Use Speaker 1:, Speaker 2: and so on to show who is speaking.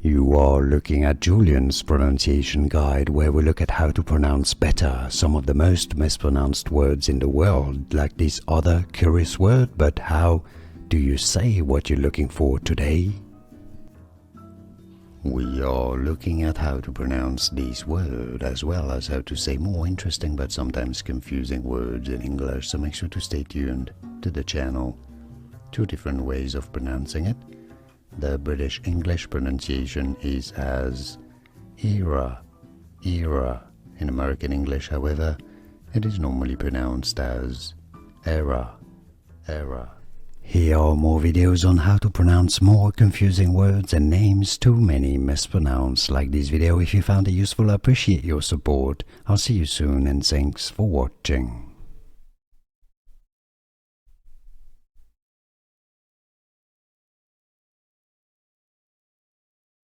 Speaker 1: You are looking at Julian's pronunciation guide, where we look at how to pronounce better some of the most mispronounced words in the world, like this other curious word. But how do you say what you're looking for today? We are looking at how to pronounce this word, as well as how to say more interesting but sometimes confusing words in English, so make sure to stay tuned to the channel. Two different ways of pronouncing it. The British English pronunciation is as era. In American English, however, it is normally pronounced as era. Here are more videos on how to pronounce more confusing words and names too many mispronounced. Like this video if you found it useful. I appreciate your support. I'll see you soon and thanks for watching.